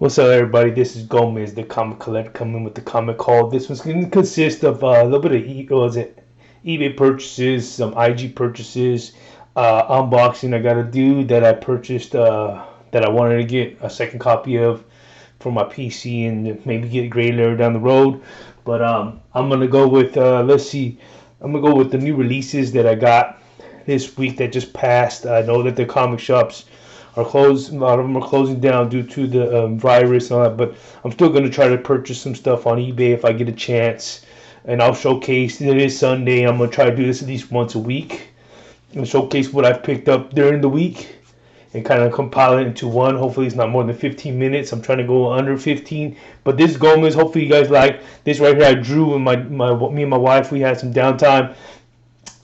What's up, everybody? This is Gomez, the comic collector, coming with the comic haul. This one's going to consist of a little bit of eBay purchases, some IG purchases, unboxing I got to do that I purchased that I wanted to get a second copy of for my PC and maybe get gray later down the road. But I'm gonna go with let's see, I'm gonna go with the new releases that I got this week that just passed. I know that the comic shops are closed. A lot of them are closing down due to the virus and all that. But I'm still going to try to purchase some stuff on eBay if I get a chance. And I'll showcase. It is Sunday. I'm going to try to do this at least once a week and showcase what I've picked up during the week and kind of compile it into one. Hopefully it's not more than 15 minutes. I'm trying to go under 15. But this Gomez, hopefully you guys like this right here. I drew with me and my wife. We had some downtime.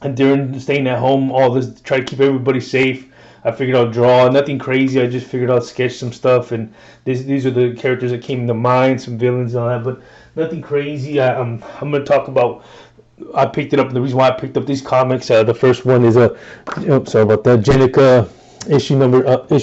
And during staying at home, all this, try to keep everybody safe. I figured I'll draw nothing crazy. I just figured I'll sketch some stuff, and these are the characters that came to mind, some villains and all that, but nothing crazy. I'm gonna talk about. I picked it up. The reason why I picked up these comics, the first one is sorry about that, Jenica issue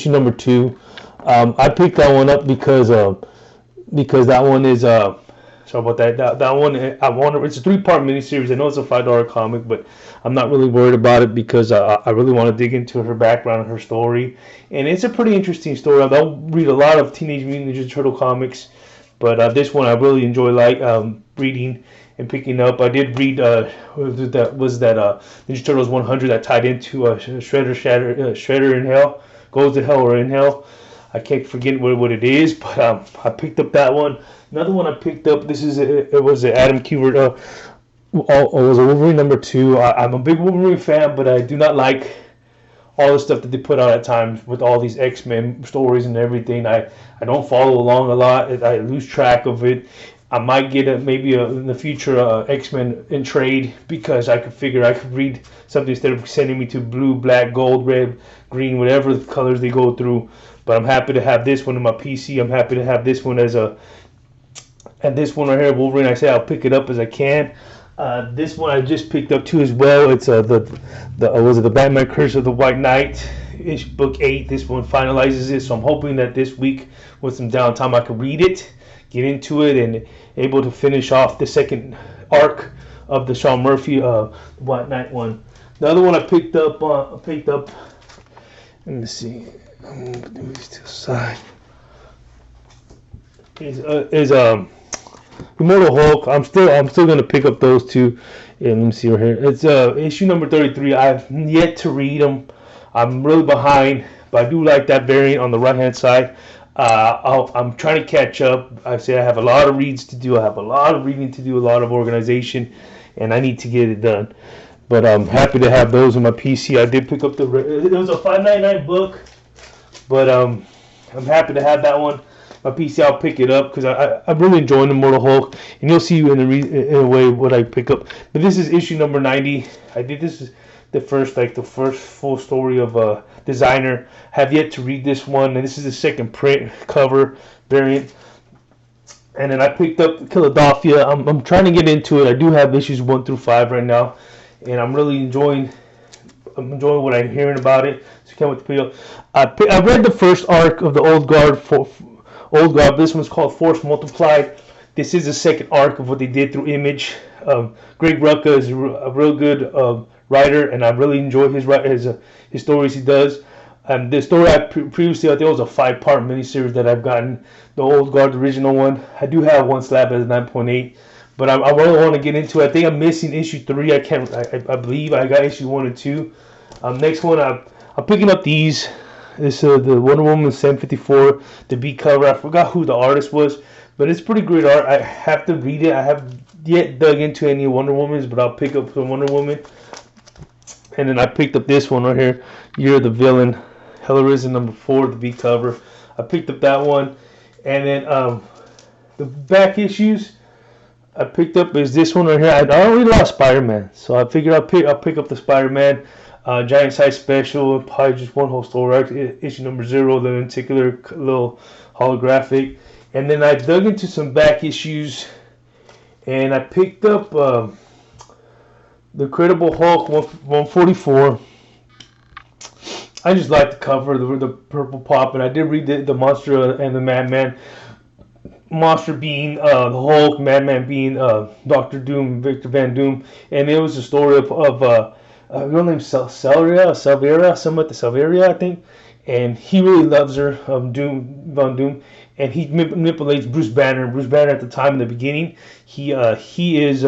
number 2. I picked that one up because that one is sorry about that. That one, it's a 3-part miniseries. I know it's a $5 comic, but I'm not really worried about it because I really want to dig into her background and her story. And it's a pretty interesting story. I don't read a lot of Teenage Mutant Ninja Turtle comics, but this one I really enjoy reading and picking up. I did read Ninja Turtles 100 that tied into Shredder in Hell, Goes to Hell or in Hell. I can't forget what it is, but I picked up that one. Another one I picked up. It was an Adam Kubert. It was a Wolverine number 2. I'm a big Wolverine fan, but I do not like all the stuff that they put out at times with all these X-Men stories and everything. I don't follow along a lot. I lose track of it. I might get in the future X-Men in trade because I could read something instead of sending me to blue, black, gold, red, green, whatever the colors they go through. But I'm happy to have this one in my PC. I'm happy to have this one and this one right here, Wolverine. I say I'll pick it up as I can. This one I just picked up too as well. It's the Batman Curse of the White Knight, book 8. This one finalizes it, so I'm hoping that this week with some downtime I can read it, get into it, and able to finish off the second arc of the Sean Murphy White Knight one. The other one I picked up. Let me see. Let me to the side. Is Immortal Hulk. I'm still gonna pick up those two. And let me see right here. It's issue number 33. I've yet to read them. I'm really behind, but I do like that variant on the right hand side. I'm trying to catch up. I say I have a lot of reads to do. I have a lot of reading to do. A lot of organization, and I need to get it done. But I'm happy to have those on my PC. I did pick up it was a $5.99 book, but I'm happy to have that one. My PC, I'll pick it up because I'm really enjoying Immortal Hulk, and you'll see in a way what I pick up. But this is issue number 90. This is the first full story of Designer. Have yet to read this one, and this is the second print cover variant. And then I picked up Philadelphia. I'm trying to get into it. I do have issues 1 through 5 right now, and I'm really enjoying what I'm hearing about it. So I can't wait to pick up. I read the first arc of the Old Guard. This one's called Force Multiplied. This is the second arc of what they did through Image. Greg Rucka is a real good writer, and I really enjoy his stories he does. The story I previously, I think it was a 5-part miniseries that I've gotten, the Old Guard original one. I do have one slab as 9.8, but I really want to get into it. I think I'm missing issue 3. I believe I got issue 1 and 2. Next one, I'm picking up these. This the Wonder Woman 754, the B cover. I forgot who the artist was, but it's pretty great art. I have to read it. I haven't yet dug into any Wonder Womans, but I'll pick up some Wonder Woman. And then I picked up this one right here, Year of the Villain, Hell Arisen number 4, the B cover. I picked up that one, and then the back issues I picked up is this one right here. I already lost Spider-Man, so I figured I'll pick up the Spider-Man. Giant size special, probably just one whole story. Issue number 0, the particular little holographic. And then I dug into some back issues, and I picked up the Incredible Hulk 144. I just like the cover, the purple pop, and I did read the Monster and the Madman Monster being the Hulk, Madman being Doctor Doom, Victor Van Doom, and it was a story of a girl named Salveria, something like the Salveria, I think, and he really loves her, Von Doom, and he manipulates Bruce Banner. Bruce Banner at the time in the beginning, he is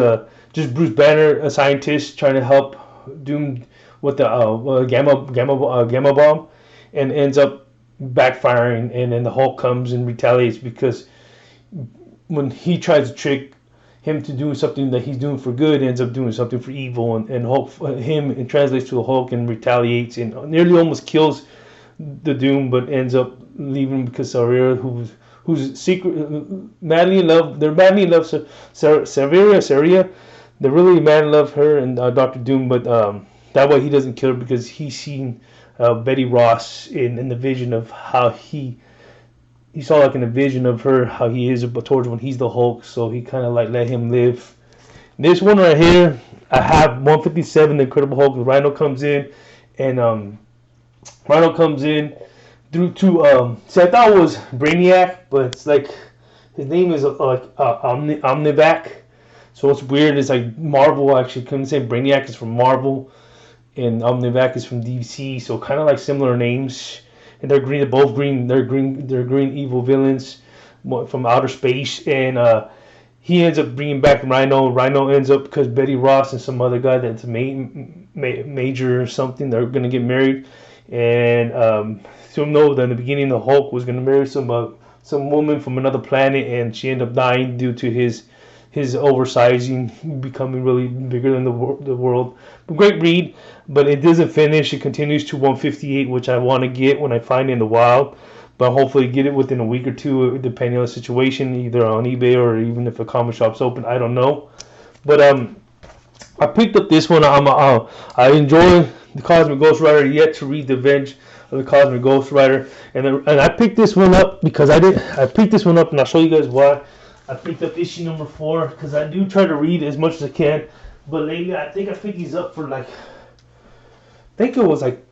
just Bruce Banner, a scientist trying to help Doom with the gamma bomb, and ends up backfiring, and then the Hulk comes and retaliates because when he tries to trick him to doing something that he's doing for good, ends up doing something for evil, and Hulk him and translates to the Hulk and retaliates and nearly almost kills the Doom, but ends up leaving because Saria, who's secret madly in love, they're madly in love. Saria, they're really madly in love her and Doctor Doom, but that way he doesn't kill her because he's seen Betty Ross in the vision of how he saw like in a vision of her how he is towards when he's the Hulk, so he kind of like let him live. This one right here, I have 157, the Incredible Hulk. Rhino comes in, and Rhino comes in through to see, I thought it was Brainiac, but it's like his name is Omnivac. So what's weird is like Marvel actually couldn't say Brainiac is from Marvel, and Omnivac is from DC, so kind of like similar names. And they're green. They're both green. They're green. They're green evil villains from outer space. And he ends up bringing back Rhino. Rhino ends up because Betty Ross and some other guy that's a major or something. They're gonna get married. And so know that in the beginning the Hulk was gonna marry some woman from another planet, and she ended up dying due to his oversizing, becoming really bigger than the world. Great read, but it doesn't finish. It continues to 158, which I want to get when I find it in the wild, but hopefully get it within a week or two, depending on the situation, either on eBay or even if a comic shop's open. I don't know, but I picked up this one. I enjoy the Cosmic Ghost Rider. Yet to read the Revenge of the Cosmic Ghost Rider, and I picked this one up because I picked this one up, and I'll show you guys why. I picked up issue number 4 because I do try to read as much as I can. But lately, I think I picked these up for like, I think it was like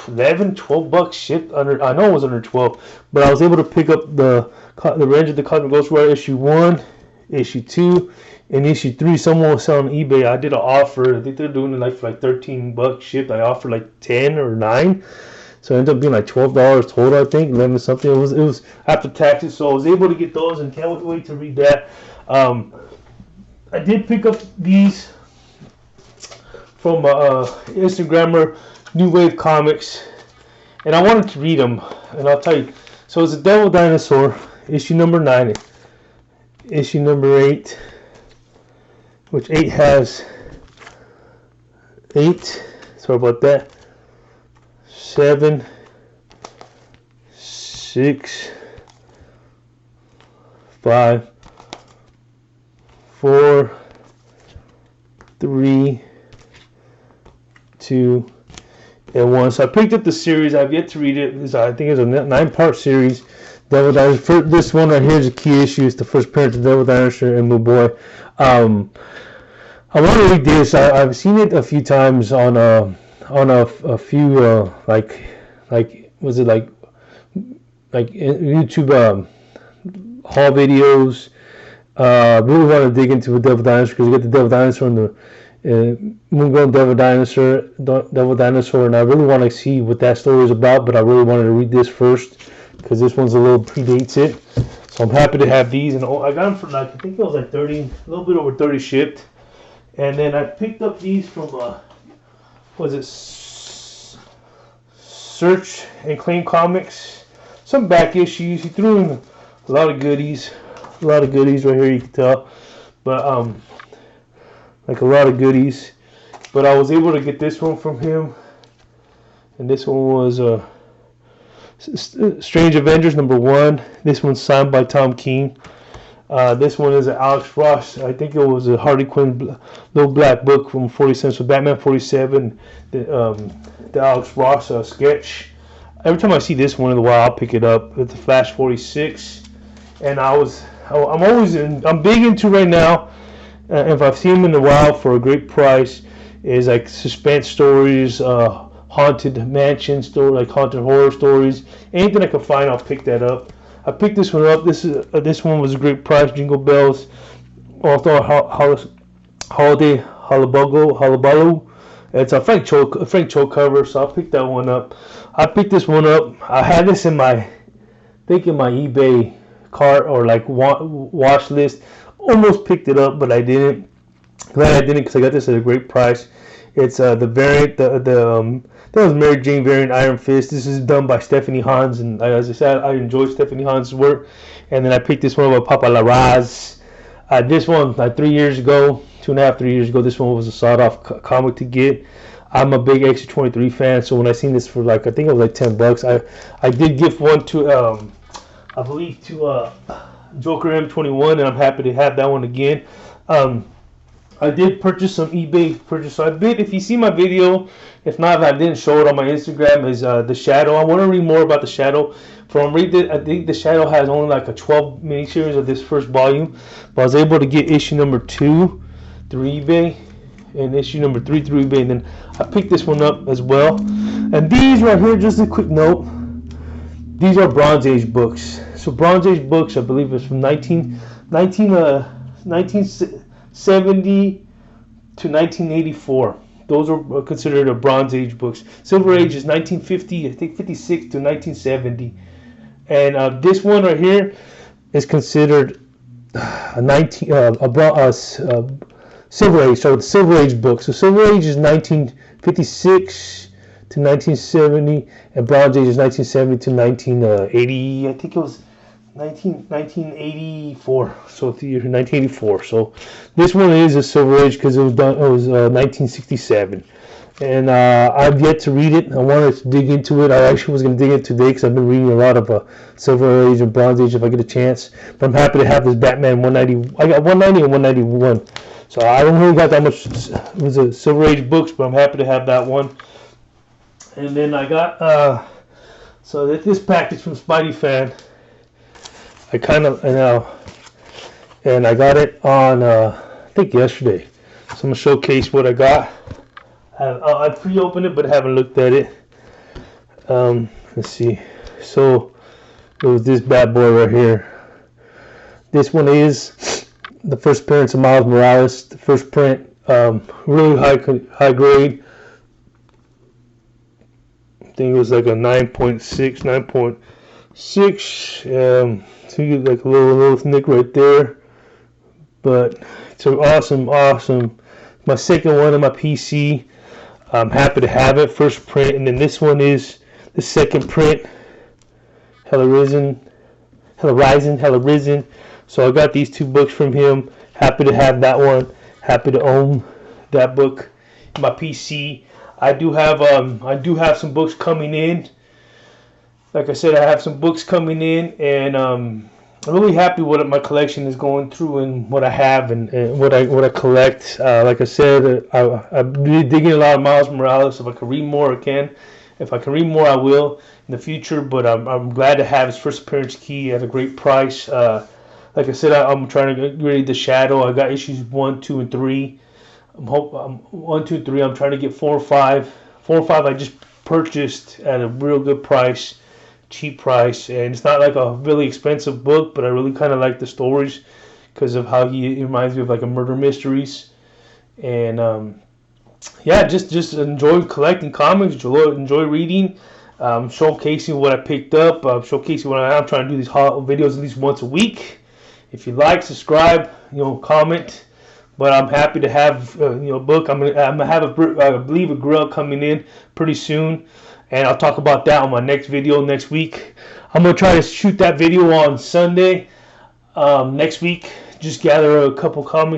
11, 12 bucks shipped under. I know it was under 12, but I was able to pick up the Revenge of the Cosmic Ghost Rider issue 1, issue 2, and issue 3. Someone was selling on eBay. I did an offer. I think they're doing it like for like 13 bucks shipped. I offered like 10 or 9. So it ended up being like $12 total, I think, 11 something. It was after taxes, so I was able to get those, and can't wait to read that. I did pick up these from Instagrammer New Wave Comics, and I wanted to read them, and I'll tell you. So it's a Devil Dinosaur, issue number 9, issue number 8, which 8 has 8. Sorry about that. 7, 6, 5, 4, 3, 2, and 1. So I picked up the series. I've yet to read it. I think it's a 9-part series. Devil Dinosaur. This one right here is a key issue. It's the first appearance of Devil Dinosaur and Blue Boy. I want to read this. I've seen it a few times on a few like was it like YouTube haul videos. Really want to dig into the Devil Dinosaur because you get the Devil Dinosaur and the Moongrown Devil Dinosaur, and I really want to see what that story is about. But I really wanted to read this first because this one's a little predates it. So I'm happy to have these, and I got them for like, I think it was like 30, a little bit over 30 shipped. And then I picked up these from was it Search and Claim Comics, some back issues. He threw in a lot of goodies right here, you can tell, but like a lot of goodies. But I was able to get this one from him, and this one was Strange Avengers number 1. This one's signed by Tom King. This one is an Alex Ross. I think it was a Harley Quinn little black book from 40 cents. So Batman 47, the Alex Ross sketch. Every time I see this one in a while, I'll pick it up. It's the Flash 46, and I'm big into right now. If I've seen them in a while for a great price, is like suspense stories, haunted mansion story, like haunted horror stories. Anything I can find, I'll pick that up. I picked this one up. This one was a great price. Jingle Bells, also Holiday Hullabaloo. It's a Frank Cho cover, so I picked that one up. I picked this one up. I had this in my eBay cart or like watch list. Almost picked it up, but I didn't. Glad I didn't because I got this at a great price. It's the variant, that was Mary Jane variant Iron Fist. This is done by Stephanie Hans, and as I said, I enjoy Stephanie Hans' work. And then I picked this one up by Papa Larraz. This one, like 3 years ago, 2.5, 3 years ago, this one was a sawed-off comic to get. I'm a big Extra 23 fan, so when I seen this for like, I think it was like $10, I did gift one to, I believe to Joker M21, and I'm happy to have that one again. I did purchase some eBay purchase. So I bid, if you see my video, if not, if I didn't show it on my Instagram, is The Shadow. I want to read more about The Shadow. I think The Shadow has only like a 12 miniseries of this first volume, but I was able to get issue number 2 through eBay and issue number 3 through eBay, and then I picked this one up as well. And these right here, just a quick note, these are Bronze Age books. So Bronze Age books, I believe, is from 1970 to 1984. Those are considered a Bronze Age books. Silver Age is 1950, I think 56 to 1970. And this one right here is considered Silver Age. So the Silver Age book. So Silver Age is 1956 to 1970, and Bronze Age is 1970 to 1980. I think it was 1984. So the year 1984. So this one is a Silver Age because it was 1967. And I've yet to read it. I wanted to dig into it. I actually was going to dig into it today because I've been reading a lot of Silver Age and Bronze Age if I get a chance. But I'm happy to have this Batman 190. I got 190 and 191. So I don't really got that much. It was a Silver Age books, but I'm happy to have that one. And then I got so this package from Spidey Fan. I got it on I think yesterday. So I'm gonna showcase what I got. I pre-opened it but haven't looked at it. Let's see. So it was this bad boy right here. This one is the first appearance of Miles Morales. The first print, really high grade. I think it was like a 9.6. So you get like a little nick right there. But it's an awesome. My second one on my PC. I'm happy to have it. First print, and then this one is the second print. Hella Risen. So I got these two books from him. Happy to have that one. Happy to own that book in my PC. I do have some books coming in. Like I said, I have some books coming in, and I'm really happy with what my collection is going through and what I have and what I collect. Like I said, I'm really digging a lot of Miles Morales. If I can read more, I can. If I can read more, I will in the future. But I'm glad to have his first appearance key at a great price. Like I said, I'm trying to read The Shadow. I got issues 1, 2, and 3. I'm 1, 2, 3. I'm trying to get 4 or 5. 4 or 5 I just purchased at a real good price. Cheap price, and it's not like a really expensive book, but I really kind of like the stories because of how he reminds me of like a murder mysteries. And just enjoy collecting comics, enjoy reading, showcasing what I picked up, showcasing what I'm trying to do these videos at least once a week. If you like, subscribe, comment. But I'm happy to have a book. I'm gonna have I believe a grill coming in pretty soon. And I'll talk about that on my next video next week. I'm going to try to shoot that video on Sunday next week. Just gather a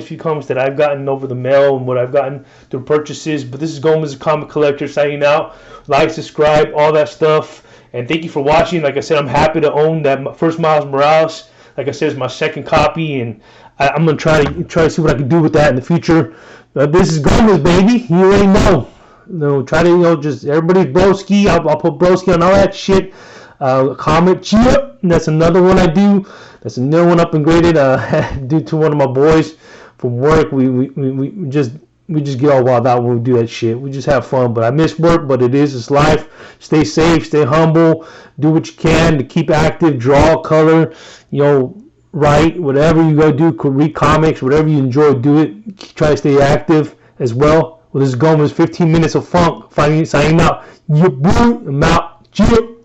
few comments that I've gotten over the mail and what I've gotten through purchases. But this is Gomez, a comic collector, signing out. Like, subscribe, all that stuff. And thank you for watching. Like I said, I'm happy to own that first Miles Morales. Like I said, it's my second copy. And I'm going to try to see what I can do with that in the future. This is Gomez, baby. You already know. Try to, just everybody's broski. I'll put broski on all that shit. Comment, Cheeyaaahh. That's another one I do. That's another one up and graded due to one of my boys from work. We just we just get all wild out when we do that shit. We just have fun. But I miss work, but it's life. Stay safe, stay humble, do what you can to keep active, draw, color, write, whatever you go do, read comics, whatever you enjoy, do it. Try to stay active as well. Well, this is Gomez, 15 minutes of funk, signing out. I'm out. Cheers.